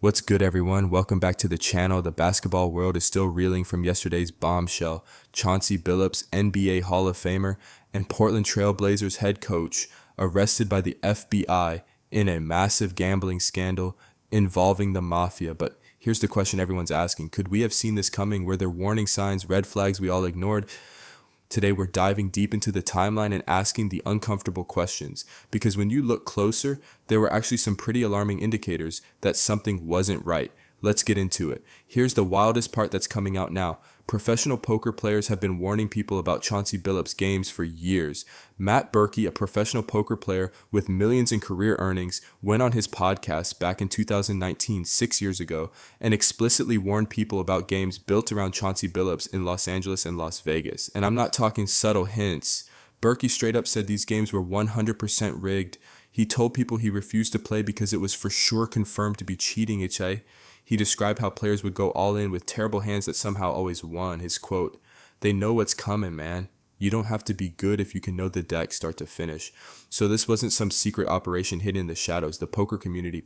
What's good, everyone? Welcome back to the channel. The basketball world is still reeling from yesterday's bombshell. Chauncey Billups, NBA Hall of Famer and Portland Trail Blazers head coach, arrested by the FBI in a massive gambling scandal involving the Mafia. But here's the question everyone's asking. Could we have seen this coming? Were there warning signs, red flags we all ignored? Today, we're diving deep into the timeline and asking the uncomfortable questions. Because when you look closer, there were actually some pretty alarming indicators that something wasn't right. Let's get into it. Here's the wildest part that's coming out now. Professional poker players have been warning people about Chauncey Billups' games for years. Matt Berkey, a professional poker player with millions in career earnings, went on his podcast back in 2019, 6 years ago, and explicitly warned people about games built around Chauncey Billups in Los Angeles and Las Vegas. And I'm not talking subtle hints. Berkey straight up said these games were 100% rigged. He told people he refused to play because it was for sure confirmed to be cheating, He described how players would go all in with terrible hands that somehow always won. His quote, "They know what's coming, man. You don't have to be good if you can know the deck start to finish." So this wasn't some secret operation hidden in the shadows. The poker community,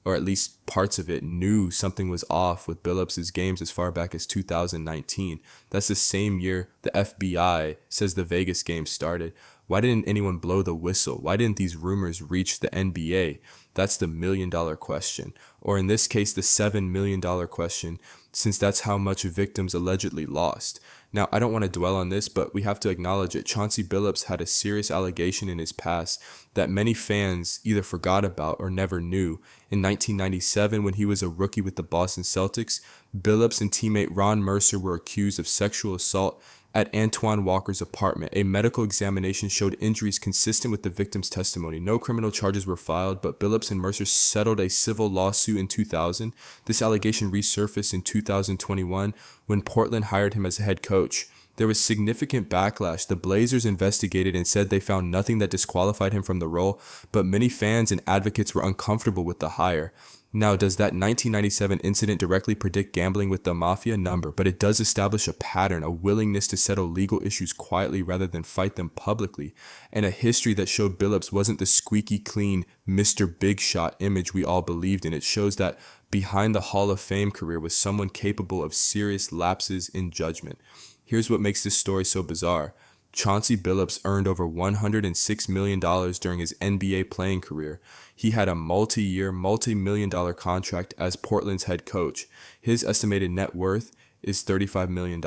or at least parts of it, knew something was off with Billups' games as far back as 2019. That's the same year the FBI says the Vegas game started. Why didn't anyone blow the whistle? Why didn't these rumors reach the NBA? That's the million-dollar question. Or in this case, the $7 million question, since that's how much victims allegedly lost. Now, I don't want to dwell on this, but we have to acknowledge it. Chauncey Billups had a serious allegation in his past that many fans either forgot about or never knew. In 1997, when he was a rookie with the Boston Celtics, Billups and teammate Ron Mercer were accused of sexual assault at Antoine Walker's apartment. A medical examination showed injuries consistent with the victim's testimony. No criminal charges were filed, but Billups and Mercer settled a civil lawsuit in 2000. This allegation resurfaced in 2021 when Portland hired him as a head coach. There was significant backlash. The Blazers investigated and said they found nothing that disqualified him from the role, but many fans and advocates were uncomfortable with the hire. Now, does that 1997 incident directly predict gambling with the Mafia? Number, but it does establish a pattern, a willingness to settle legal issues quietly rather than fight them publicly, and a history that showed Billups wasn't the squeaky clean Mr. Big Shot image we all believed in. It shows that behind the Hall of Fame career was someone capable of serious lapses in judgment. Here's what makes this story so bizarre. Chauncey Billups earned over $106 million during his NBA playing career. He had a multi-year, multi-million-dollar contract as Portland's head coach. His estimated net worth is $35 million.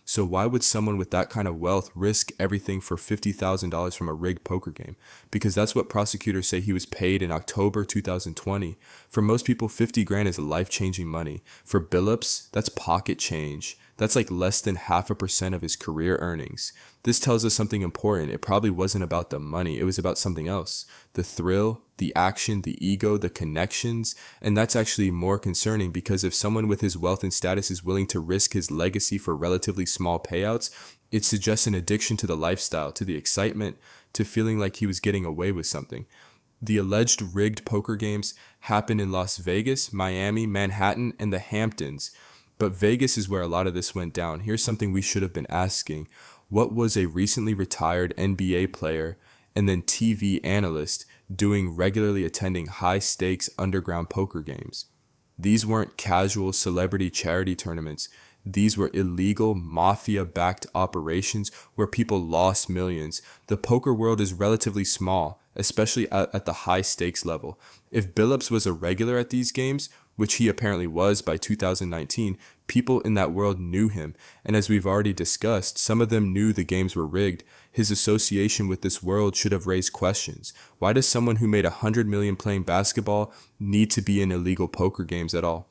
So why would someone with that kind of wealth risk everything for $50,000 from a rigged poker game? Because that's what prosecutors say he was paid in October 2020. For most people, 50 grand is life-changing money. For Billups, that's pocket change. That's like less than 0.5% of his career earnings. This tells us something important. It probably wasn't about the money. It was about something else. The thrill, the action, the ego, the connections. And that's actually more concerning because if someone with his wealth and status is willing to risk his legacy for relatively small payouts, it suggests an addiction to the lifestyle, to the excitement, to feeling like he was getting away with something. The alleged rigged poker games happened in Las Vegas, Miami, Manhattan, and the Hamptons. But Vegas is where a lot of this went down. Here's something we should have been asking. What was a recently retired NBA player and then TV analyst doing regularly attending high-stakes underground poker games? These weren't casual celebrity charity tournaments. These were illegal, mafia-backed operations where people lost millions. The poker world is relatively small, especially at the high-stakes level. If Billups was a regular at these games, which he apparently was by 2019, people in that world knew him. And as we've already discussed, some of them knew the games were rigged. His association with this world should have raised questions. Why does someone who made $100 million playing basketball need to be in illegal poker games at all?